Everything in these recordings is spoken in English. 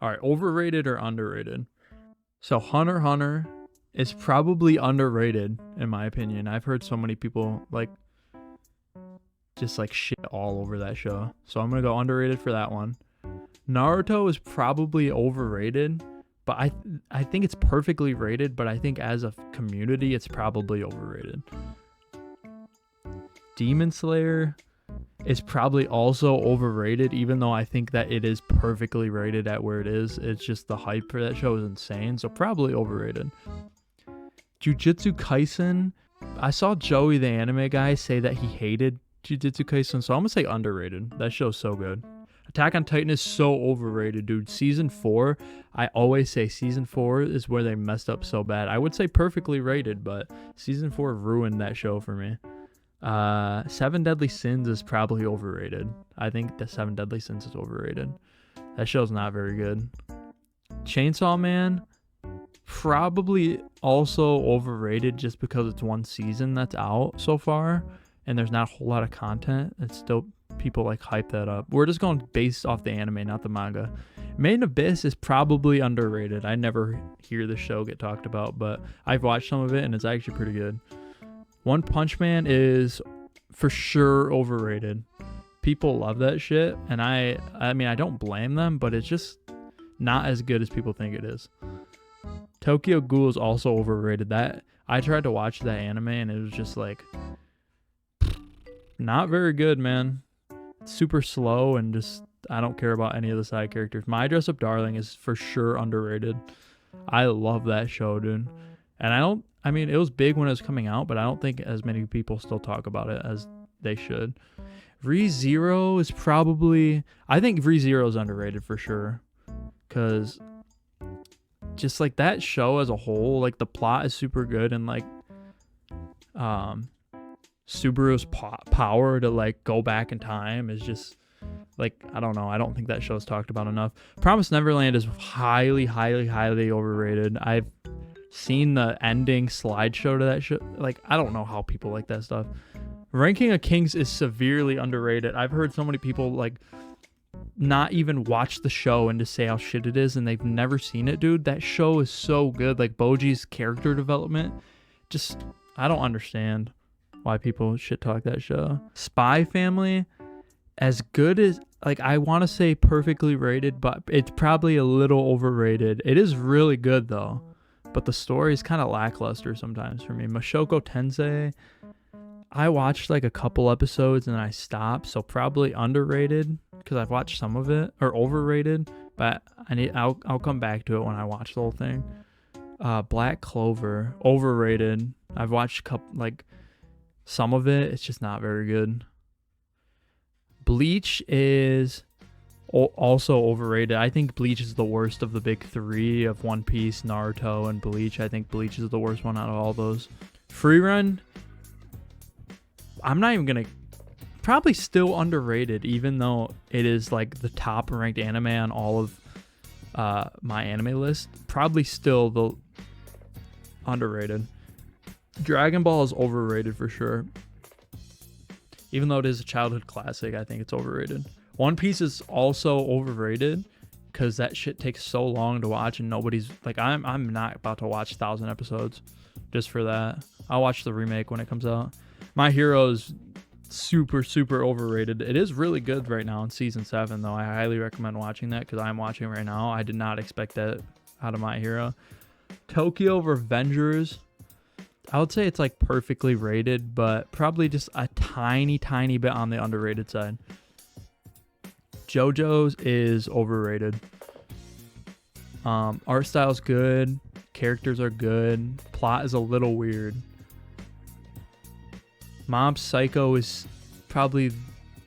All right, overrated or underrated? So Hunter x Hunter is probably underrated in my opinion. I've heard so many people like just like shit all over that show. So I'm gonna go underrated for that one. Naruto is probably overrated, but I think it's perfectly rated, but I think as a community it's probably overrated. Demon Slayer is probably also overrated, even though I think that it is perfectly rated at where it is. It's just the hype for that show is insane, so probably overrated. Jujutsu Kaisen, I saw Joey the anime guy say that he hated Jujutsu Kaisen, so I'm gonna say underrated. That show's so good. Attack on Titan is so overrated, dude. Season 4, I always say season 4 is where they messed up so bad. I would say perfectly rated, but season 4 ruined that show for me. Seven Deadly Sins is probably overrated. I think the Seven Deadly Sins is overrated. That show's not very good. Chainsaw Man, probably also overrated just because it's one season that's out so far and there's not a whole lot of content. It's still people like hype that up. We're just going based off the anime, not the manga. Made in Abyss is probably underrated. I never hear the show get talked about, but I've watched some of it and it's actually pretty good. One Punch Man is for sure overrated. People love that shit, and I mean I don't blame them, but it's just not as good as people think it is. Tokyo Ghoul is also overrated. That I tried to watch that anime and it was just like not very good, man. It's super slow and just I don't care about any of the side characters. My Dress Up Darling is for sure underrated. I love that show, dude. And I mean, it was big when it was coming out, but I don't think as many people still talk about it as they should. ReZero is probably, I think ReZero is underrated for sure. Because just like that show as a whole, like the plot is super good and like Subaru's power to like go back in time is just like, I don't know. I don't think that show's talked about enough. Promised Neverland is highly, highly, highly overrated. I've seen the ending slideshow to that show. Like, I don't know how people like that stuff. Ranking of Kings is severely underrated. I've heard so many people like not even watch the show and just say how shit it is and they've never seen it, dude. That show is so good. Like Boji's character development, just I don't understand why people shit talk that show. Spy Family, as good as like I want to say perfectly rated, but it's probably a little overrated. It is really good though, but the story is kind of lackluster sometimes for me. Mashoko Tensei, I watched like a couple episodes and I stopped, so probably underrated because I've watched some of it, or overrated, but I'll come back to it when I watch the whole thing. Black Clover, overrated. I've watched some of it. It's just not very good. Bleach is also overrated. I think Bleach is the worst of the big three of One Piece, Naruto, and Bleach. I think Bleach is the worst one out of all those. Free Run, I'm not even gonna, probably still underrated, even though it is like the top ranked anime on all of my anime list. Probably still the underrated. Dragon Ball is overrated for sure. Even though it is a childhood classic, I think it's overrated. One Piece is also overrated because that shit takes so long to watch and nobody's like, I'm not about to watch 1,000 episodes just for that. I'll watch the remake when it comes out. My Hero is super, super overrated. It is really good right now in season 7 though. I highly recommend watching that because I'm watching right now. I did not expect that out of My Hero. Tokyo Revengers, I would say it's like perfectly rated, but probably just a tiny, tiny bit on the underrated side. JoJo's is overrated. Art style's good. Characters are good. Plot is a little weird. Mob Psycho is probably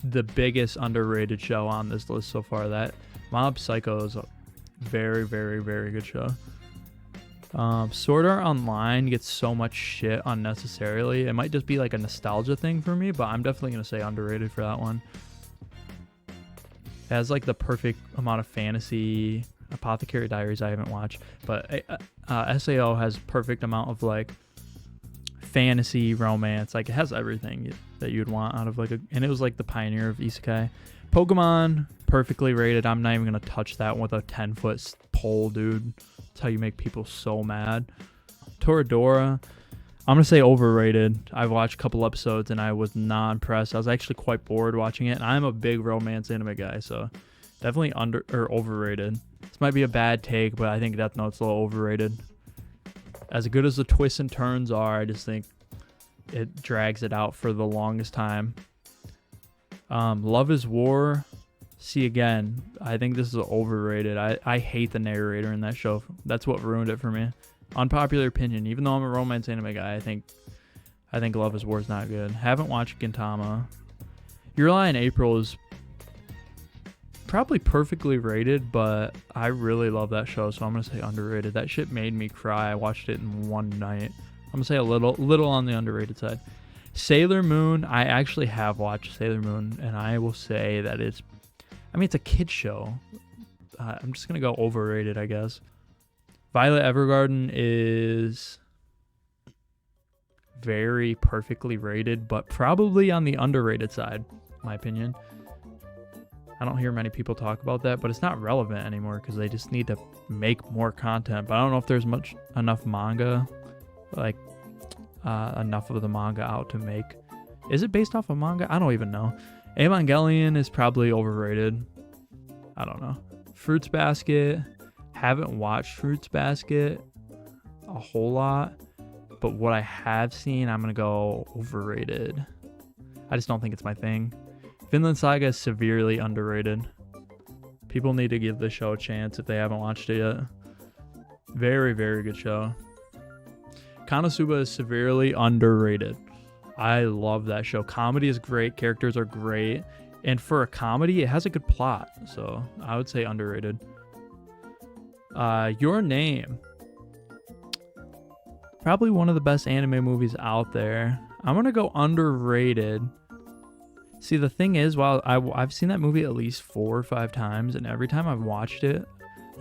the biggest underrated show on this list so far. That Mob Psycho is a very, very, very good show. Sword Art Online gets so much shit unnecessarily. It might just be like a nostalgia thing for me, but I'm definitely going to say underrated for that one. It has like the perfect amount of fantasy. Apothecary Diaries I haven't watched, but SAO has perfect amount of like fantasy, romance. Like it has everything that you'd want out of like and it was like the pioneer of isekai. Pokemon, perfectly rated. I'm not even going to touch that with a 10-foot pole, dude. That's how you make people so mad. Toradora, I'm going to say overrated. I've watched a couple episodes and I was not impressed. I was actually quite bored watching it. And I'm a big romance anime guy, so definitely overrated. This might be a bad take, but I think Death Note's a little overrated. As good as the twists and turns are, I just think it drags it out for the longest time. Love is War. See, again, I think this is overrated. I hate the narrator in that show. That's what ruined it for me. Unpopular opinion. Even though I'm a romance anime guy, I think Love is War is not good. Haven't watched Gintama. Your Lie in April is probably perfectly rated, but I really love that show, so I'm gonna say underrated. That shit made me cry. I watched it in one night. I'm gonna say a little on the underrated side. Sailor Moon, I actually have watched Sailor Moon, and I will say that it's a kid show. I'm just gonna go overrated, I guess. Violet Evergarden is very perfectly rated, but probably on the underrated side, in my opinion. I don't hear many people talk about that, but it's not relevant anymore because they just need to make more content. But I don't know if there's enough manga, enough of the manga out to make. Is it based off of manga? I don't even know. Evangelion is probably overrated. I don't know. Fruits Basket. Haven't watched Fruits Basket a whole lot, but what I have seen, I'm going to go overrated. I just don't think it's my thing. Vinland Saga is severely underrated. People need to give the show a chance if they haven't watched it yet. Very, very good show. Konosuba is severely underrated. I love that show. Comedy is great. Characters are great. And for a comedy, it has a good plot. So I would say underrated. Your Name. Probably one of the best anime movies out there. I'm going to go underrated. See, the thing is, while I've seen that movie at least 4 or 5 times, and every time I've watched it,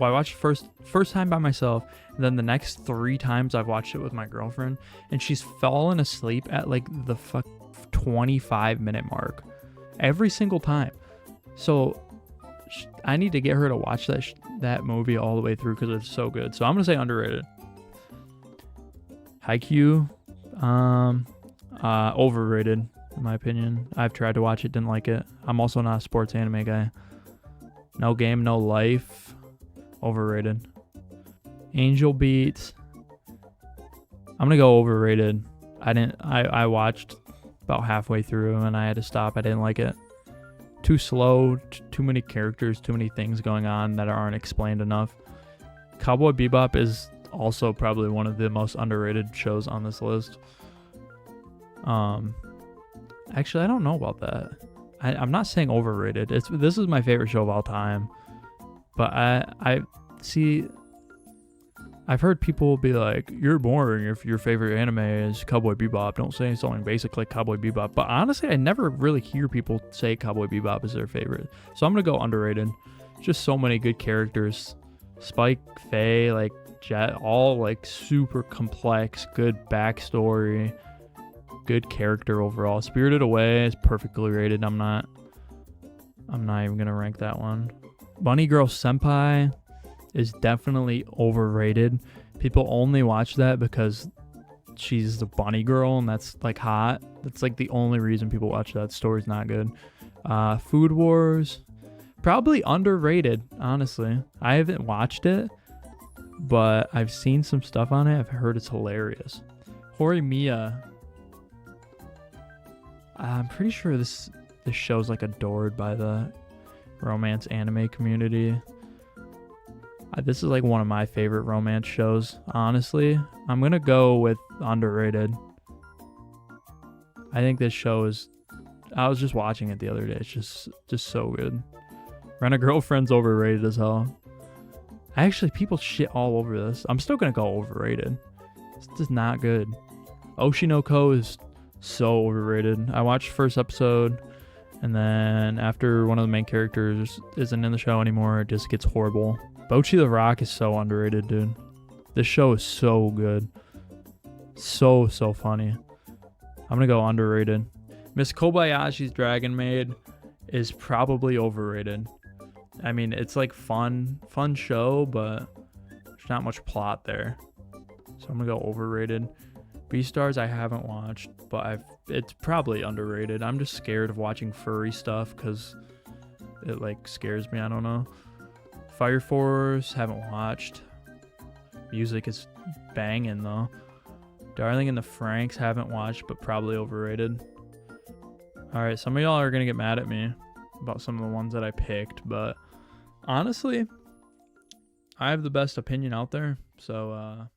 I watched first time by myself, and then the next 3 times I've watched it with my girlfriend, and she's fallen asleep at like the 25-minute mark every single time. So I need to get her to watch that movie all the way through because it's so good. So I'm gonna say underrated. Haikyuu, overrated in my opinion. I've tried to watch it, didn't like it. I'm also not a sports anime guy. No Game, No Life, overrated. Angel Beats, I'm gonna go overrated. I watched about halfway through and I had to stop. I didn't like it. Too slow, too many characters, too many things going on that aren't explained enough. Cowboy Bebop is also probably one of the most underrated shows on this list. Actually, I don't know about that. I'm not saying overrated. This is my favorite show of all time. But I see, I've heard people be like, you're boring if your favorite anime is Cowboy Bebop. Don't say something basic like Cowboy Bebop. But honestly, I never really hear people say Cowboy Bebop is their favorite. So I'm going to go underrated. Just so many good characters. Spike, Faye, like Jet, all like super complex, good backstory, good character overall. Spirited Away is perfectly rated. I'm not even going to rank that one. Bunny Girl Senpai is definitely overrated. People only watch that because she's the bunny girl and that's like hot. That's like the only reason people watch that. Story's not good. Food Wars, probably underrated, honestly. I haven't watched it, but I've seen some stuff on it. I've heard it's hilarious. Horimiya, I'm pretty sure this show's like adored by the romance anime community. This is like one of my favorite romance shows, honestly. I'm gonna go with underrated. I think this show is, I was just watching it the other day. It's just so good. Rent a Girlfriend's overrated as hell. Actually, people shit all over this. I'm still gonna go overrated. It's just not good. Oshinoko is so overrated. I watched first episode, and then after one of the main characters isn't in the show anymore, it just gets horrible. Bocchi the Rock is so underrated, dude. This show is so good. So funny. I'm gonna go underrated. Miss Kobayashi's Dragon Maid is probably overrated. I mean, it's like fun show, but there's not much plot there. So I'm gonna go overrated. Beastars I haven't watched, but it's probably underrated. I'm just scared of watching furry stuff because it like scares me. I don't know. Fire Force haven't watched. Music is banging though. Darling in the Franxx haven't watched, but probably overrated. Alright, some of y'all are gonna get mad at me about some of the ones that I picked, but honestly, I have the best opinion out there. So